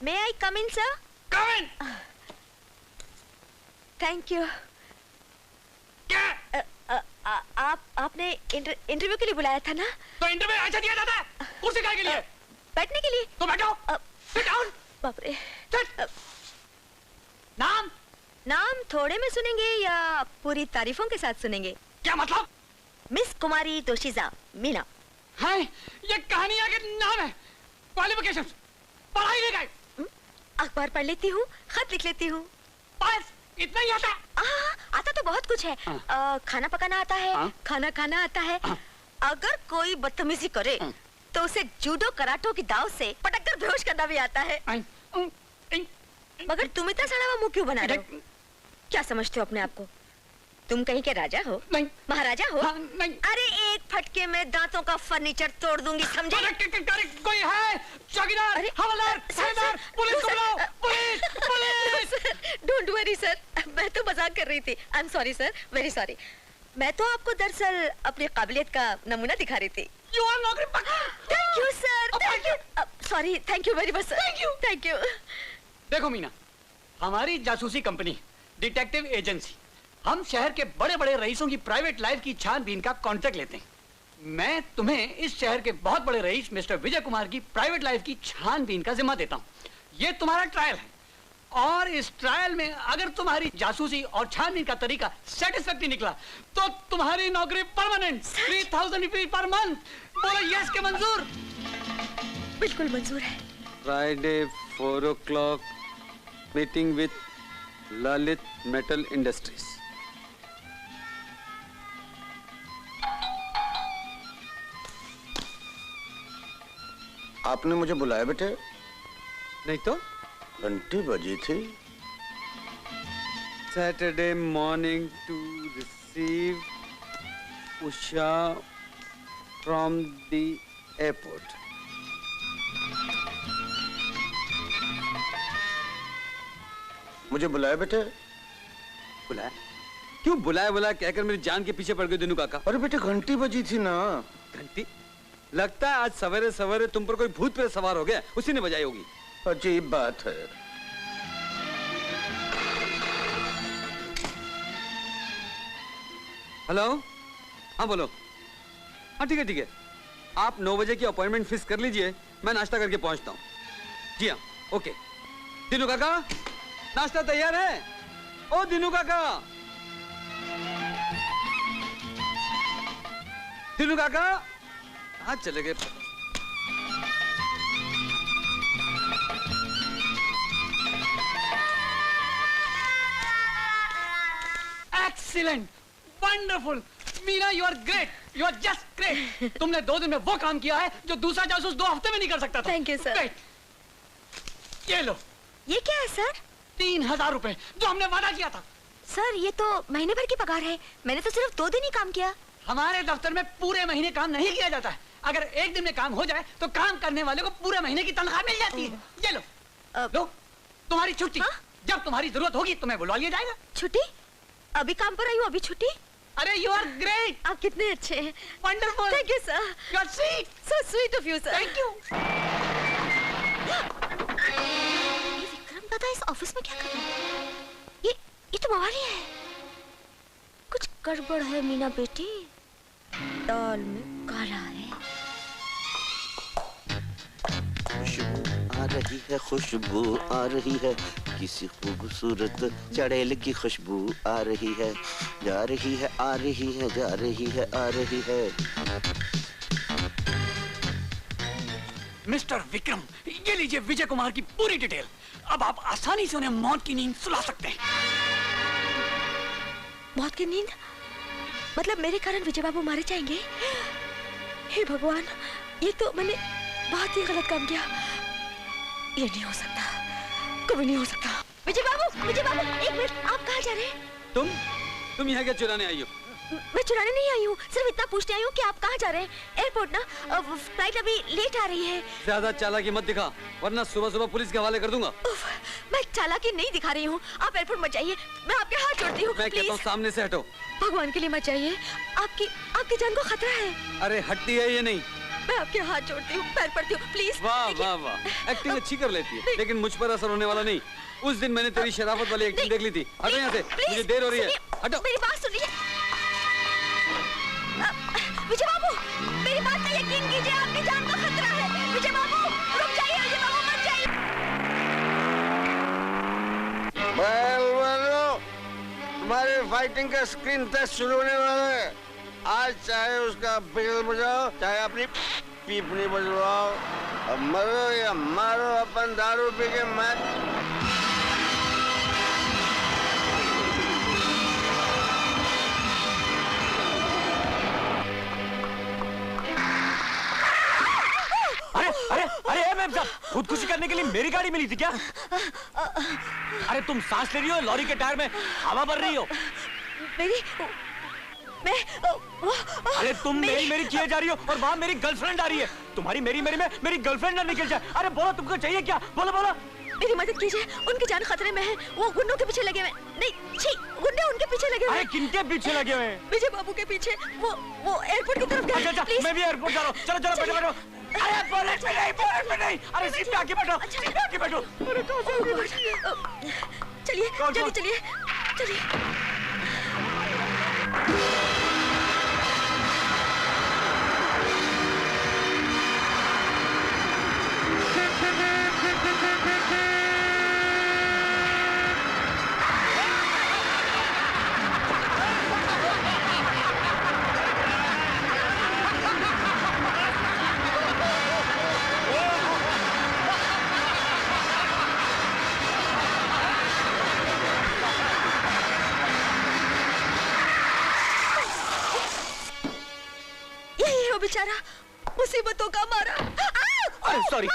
May I come in, sir? Come in. Thank you. क्या? आपने interview के लिए बुलाया था ना? तो इंटरव्यू ऐसे दिया जाता है? कुर्सी काय के लिए? बैठने के लिए। तो बैठो। Sit down. बाप रे। नाम? नाम थोड़े में सुनेंगे या पूरी तारीफों के साथ सुनेंगे? क्या मतलब? मिस कुमारी तोशिजा मीना। हाय, ये कहानी आगे नाम है। क्वालिफिकेशंस, पढ़ाई लिखाई। अखबार पढ़ लेती हूँ, खत लिख लेती हूँ। बस इतना ही आता? आता तो बहुत कुछ है। खाना पकाना आता है, खाना खाना आता है। अगर कोई बदतमीजी करे तो उसे जूडो कराटो की दाव से पटक कर बेहोश करना भी आता है। मगर तुम इतना सड़ा हुआ मुंह क्यों बना रहे हो? क्या समझते हो अपने आप को? तुम कहीं के राजा हो? नहीं। महाराजा हो? नहीं। अरे एक फटके में दांतों का फर्नीचर तोड़ दूंगी, समझे? कोई है? चौकीदार, हवलदार, थानेदार, पुलिस को बुलाओ, police, police! Don't worry sir, मैं तो मजाक कर रही थी। I am sorry sir, very sorry. मैं तो आपको दरअसल अपनी काबिलियत का नमूना दिखा रही थी। You are नौकरी पक्का। Thank you sir, thank you. Sorry, thank you very much sir. Thank you, thank you. देखो मीना, हमारी जासूसी कंपनी डिटेक्टिव एजेंसी, हम शहर के बड़े बड़े रईसों की प्राइवेट लाइफ की छानबीन का कॉन्ट्रैक्ट लेते हैं। मैं तुम्हें इस शहर के बहुत बड़े रईस मिस्टर विजय कुमार की प्राइवेट लाइफ की छानबीन का जिम्मा देता हूँ। ये तुम्हारा ट्रायल है और इस ट्रायल में अगर तुम्हारी जासूसी और छानबीन का तरीका सेटिस्फैक्टरी निकला तो तुम्हारी नौकरी परमानेंट 3000 रुपीज पर मंथ। बोलो यस के मंजूर? बिल्कुल मंजूर है। Friday 4 o'clock meeting with Lalit metal industries. आपने मुझे बुलाया बेटे? नहीं तो घंटी बजी थी। Saturday morning to receive Usha from the airport. मुझे बुलाया बेटे? बुलाया? क्यों बुलाया कहकर मेरी जान के पीछे पड़ गए दिनू काका। अरे बेटे घंटी बजी थी ना। घंटी? लगता है आज सवेरे सवेरे तुम पर कोई भूत प्रेत सवार हो गया, उसी ने बजाई होगी। अजीब बात है। हेलो, हाँ बोलो। हाँ ठीक है ठीक है, आप 9 बजे की अपॉइंटमेंट फिक्स कर लीजिए, मैं नाश्ता करके पहुंचता हूँ। जी हाँ, ओके। दिनू काका, नाश्ता तैयार है? ओ दिनू काका, दिनू काका कहाँ चले गए? Excellent, wonderful, Meena you are great, you are just great. तुमने 2 दिन में वो काम किया है जो दूसरा जासूस 2 हफ्ते में नहीं कर सकता था। Thank you sir. ये लो। ये क्या है सर? 3000 रुपए जो हमने वादा किया था। सर ये तो महीने भर की पगार है, मैंने तो सिर्फ 2 दिन ही काम किया। हमारे दफ्तर में पूरे महीने काम नहीं किया जाता है। अगर एक दिन में काम हो जाए तो काम करने वाले को पूरे महीने की तनख्वाह मिल जाती है। ये लो, लो तुम्हारी छुट्टी। जब तुम्हारी जरूरत होगी तुम्हें बुलवा लिया जाएगा। छुट्टी? अभी काम पर आई हूँ, अभी छुट्टी? अरे यू आर ग्रेट, आप कितने अच्छे हैं। Wonderful, thank you sir. You are sweet, so sweet of you sir. Thank you. ये विक्रम दादा इस ऑफिस में क्या कर रहे हैं? ये तो बवाली है। कुछ गड़बड़ है मीना बेटी, दाल में काला है। खुशबू आ रही है, खुशबू आ रही है, किसी खूबसूरत चड़ेल की खुशबू आ रही है, जा रही है, आ रही है, जा रही है, आ रही है। मिस्टर विक्रम, ये लीजिए विजय कुमार की पूरी डिटेल। अब आप आसानी से उन्हें मौत की नींद सुला सकते हैं। मौत की नींद? मतलब मेरे कारण विजय बाबू मारे जाएंगे? हे भगवान, ये तो मैंने बहुत ही गलत काम किया। ये नहीं हो सकता, कभी नहीं हो सकता। विजय बाबू, एक मिनट, आप कहाँ जा रहे हैं? तुम यहाँ क्या चुराने आई हो? मैं चुराने नहीं आई हूँ, सिर्फ इतना पूछने आई हूँ कि आप कहाँ जा रहे हैं। एयरपोर्ट ना, फ्लाइट अभी लेट आ रही है। ज्यादा चालाकी मत दिखा, वरना सुबह सुबह पुलिस के हवाले कर दूंगा। मैं चालाकी नहीं दिखा रही हूँ, आप एयरपोर्ट मत जाइए, मैं आपके हाथ जोड़ती हूँ। मैं कहता हूँ सामने से हटो। भगवान के लिए मत जाइए, आपकी जान को खतरा है। अरे हटती है ये नहीं, मैं आपके हाथ जोड़ती हूँ, पैर पड़ती हूँ, प्लीज। वाह वाह वाह, एक्टिंग अच्छी कर लेती है, लेकिन मुझ पर असर होने वाला नहीं। उस दिन मैंने तेरी शराफत वाली एक्टिंग देख ली थी। हटो यहाँ से, मुझे देर हो रही है। हटो। मेरी बात सुनिए विजय बाबू, मेरी बात का यकीन कीजिए, आपकी जान का खतरा है। विजय बाबू रुक जाइए, विजय बाबू मत जाइए। तुम्हारे फाइटिंग का स्क्रीन टेस्ट शुरू होने वाला है। आज चाहे उसका बिगल बजाओ, चाहे अपनी पीपनी बजवाओ, अब मरो या मारो, अपन दारू पी के मैच। अरे मैम साहब, खुदकुशी करने के लिए मेरी गाड़ी मिली थी क्या? अरे तुम सांस ले रही हो, लॉरी के टायर में हवा भर रही हो। अरे तुम मेरी किए जा रही हो और वहाँ मेरी गर्लफ्रेंड आ रही है। तुम्हारी मेरी में मेरी गर्लफ्रेंड ना निकल जाए। अरे बोलो, तुमको चाहिए क्या? बोलो बोलो। मेरी मदद कीजिए, उनकी जान खतरे में है। वो गुंडों के पीछे लगे हुए। नहीं, छी, गुंडे उनके पीछे लगे हुए। अरे किनके पीछे लगे हुए हैं? विजय बाबू के पीछे। वो एयरपोर्ट की तरफ गए। अच्छा, मैं भी एयरपोर्ट जा रहा हूँ। चलो चलो, बैठो। अरे बोलेट में नहीं। अरे सीट पे आके बैठो, सीट पे आके बैठो। अरे चलिए। बेचारा मुसीबतों का मारा। अरे सॉरी।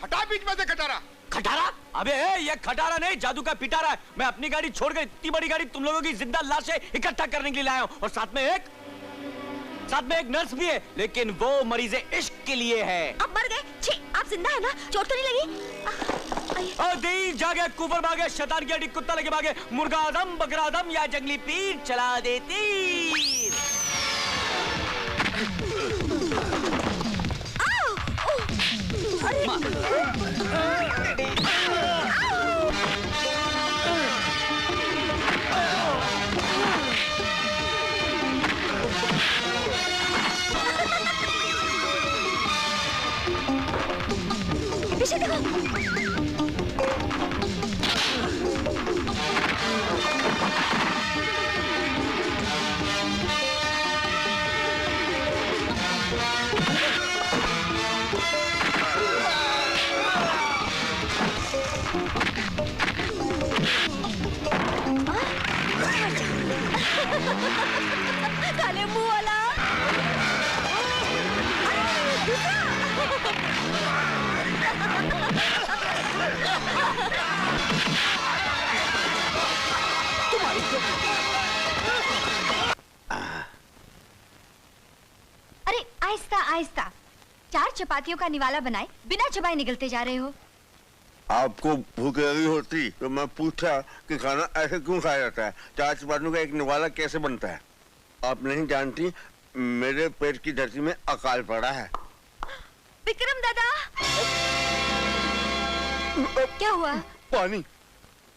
हटा बीच में से खटारा। खटारा? अबे ये खटारा नहीं, जादू का पिटारा है। मैं अपनी गाड़ी छोड़कर इतनी बड़ी गाड़ी तुम लोगों की जिंदा लाशें इकट्ठा करने के लिए लाया हूँ, और साथ में एक नर्स भी है, लेकिन वो मरीज़े इश्क के लिए है। अब मर गए? छी, आप जिंदा है ना? चोट तो नहीं लगी? और दी जागे, कुफर भागे, शैतान की हड्डी, कुत्ता लगे भागे, मुर्गा आदम, बकरा आदम या जंगली पीर चला देती। पीछे देखो। काले मुंह वाला। अरे आहिस्ता आहिस्ता, 4 चपातियों का निवाला बनाए बिना चबाए निकलते जा रहे हो। आपको भूख लगी होती तो मैं पूछा कि खाना ऐसे क्यों खाया जाता है, 4 चपातियों का एक निवाला कैसे बनता है। आप नहीं जानती, मेरे पेट की धरती में अकाल पड़ा है। विक्रम दादा। क्या हुआ? पानी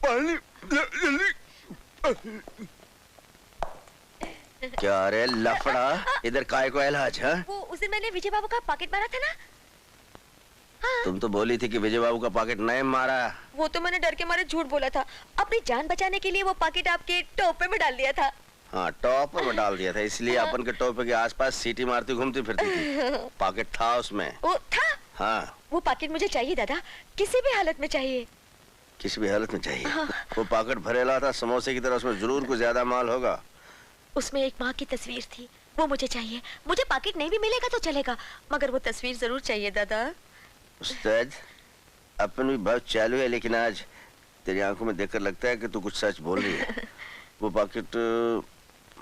जल्दी। क्या रे लफड़ा, इधर काय को इलाज है? वो उस दिन मैंने विजय बाबू का पॉकेट मारा था ना। हाँ। तुम तो बोली थी कि विजय बाबू का पॉकेट नहीं मारा। वो तो मैंने डर के मारे झूठ बोला था। अपनी जान बचाने के लिए वो पॉकेट आपके टोपे में डाल दिया था। हाँ, टॉपर में डाल दिया था, इसलिए अपन के टोपे के आसपास सीटी मारती घूमती फिरती थी। पॉकेट था उसमें। वो था? हाँ। वो पॉकेट मुझे चाहिए दादा, किसी भी हालत में चाहिए। किसी भी हालत में चाहिए? हाँ। वो पॉकेट भरेला था समोसे की तरह, उसमें जरूर कुछ ज्यादा माल होगा। उसमें एक माँ की तस्वीर थी, वो मुझे चाहिए। मुझे पॉकेट नहीं भी मिलेगा तो चलेगा, मगर वो तस्वीर जरूर चाहिए दादा। उस्ताद, अपन भी बहुत चालू है, लेकिन आज तेरी आंखों में देखकर लगता है कि तू कुछ सच बोल रही है। वो पॉकेट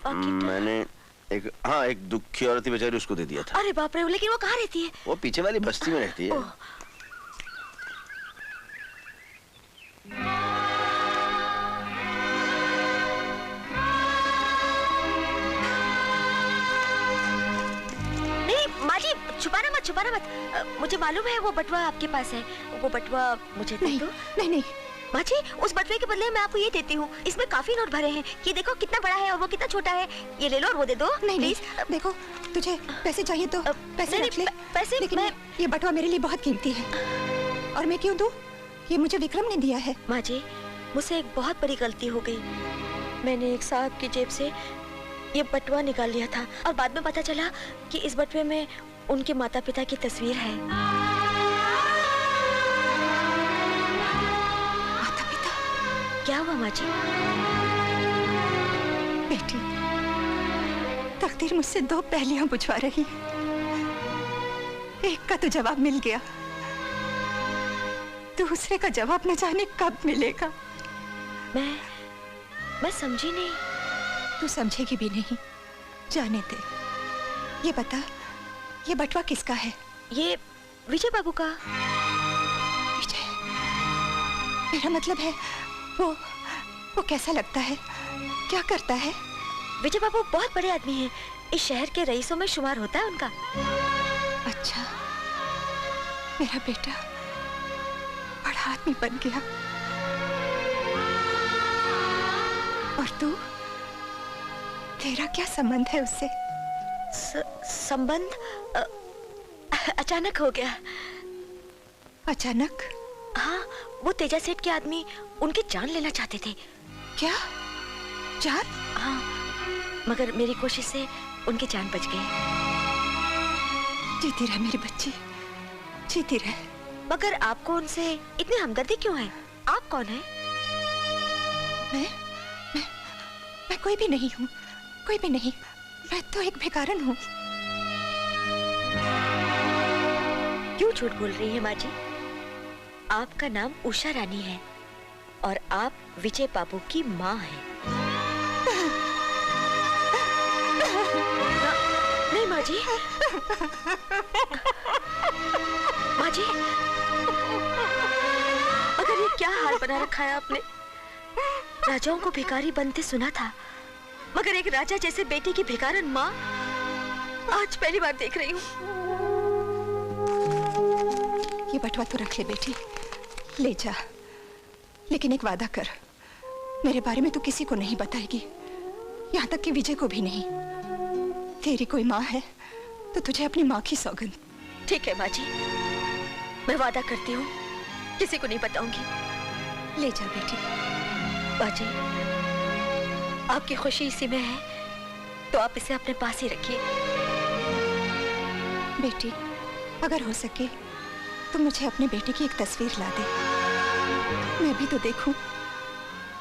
मैंने एक दुखी औरत बेचारी, उसको दे दिया था। अरे बाप रे, लेकिन वो कहाँ रहती है? वो पीछे वाली बस्ती में रहती है। नहीं, छुपाना मत। मुझे मालूम है वो बटुआ आपके पास है। वो बटुआ मुझे दे दो। नहीं नहीं माँ जी, उस बटुए के बदले मैं आपको ये देती हूँ। इसमें काफी नोट भरे हैं। ये देखो कितना बड़ा है और वो कितना छोटा है। ये ले लो और वो दे दो। नहीं प्लीज। देखो, तुझे पैसे चाहिए तो पैसे रख ले। पैसे लेकिन ये बटुआ मेरे लिए बहुत कीमती है और मैं क्यों दूं? ये मुझे विक्रम ने दिया है। माँ जी, मुझसे एक बहुत बड़ी गलती हो गई। मैंने एक साहब की जेब से ये बटुआ निकाल लिया था और बाद में पता चला कि इस बटुए में उनके माता पिता की तस्वीर है। माता पिता? क्या हुआ माँ जी? बेटी, तकदीर मुझसे दो पहेलियां बुझवा रही है। एक का तो जवाब मिल गया, दूसरे का जवाब न जाने कब मिलेगा। मैं समझी नहीं। तू समझेगी भी नहीं, जाने दे। ये बता, ये बटुआ किसका है? ये विजय बाबू का। विजय? मेरा मतलब है वो कैसा लगता है, क्या करता है? विजय बाबू बहुत बड़े आदमी हैं। इस शहर के रईसों में शुमार होता है उनका। अच्छा, मेरा बेटा बड़ा आदमी बन गया। और तू, तेरा क्या संबंध है उससे? संबंध अचानक हो गया। अचानक? हाँ, वो तेजा सेठ के आदमी उनकी जान लेना चाहते थे। क्या? जान? हाँ, मगर मेरी कोशिश से उनकी जान बच गई। जीती रह मेरी बच्ची, जीती रह। मगर आपको उनसे इतनी हमदर्दी क्यों है? आप कौन है? मैं कोई भी नहीं हूँ, कोई भी नहीं। मैं तो एक भिखारन हूँ। क्यों झूठ बोल रही है माँ जी? आपका नाम उषा रानी है और आप विजय बाबू की माँ हैं। नहीं माँ जी, माँ जी, मगर ये क्या हाल बना रखा है आपने? राजाओं को भिखारी बनते सुना था, मगर एक राजा जैसे बेटे की भिखारन माँ आज पहली बार देख रही हूँ। ये बटुआ तो रख ले बेटी, ले जा। लेकिन एक वादा कर, मेरे बारे में तू किसी को नहीं बताएगी, यहाँ तक कि विजय को भी नहीं। तेरी कोई माँ है तो तुझे अपनी माँ की सौगंध। ठीक है माँ जी, मैं वादा करती हूँ किसी को नहीं बताऊंगी। ले जा बेटी। माँ जी, आपकी खुशी इसी में है तो आप इसे अपने पास ही रखिए। बेटी, अगर हो सके तो मुझे अपने बेटे की एक तस्वीर ला दे, मैं भी तो देखूं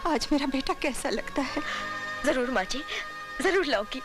आज मेरा बेटा कैसा लगता है। जरूर माँ जी, जरूर लाऊंगी।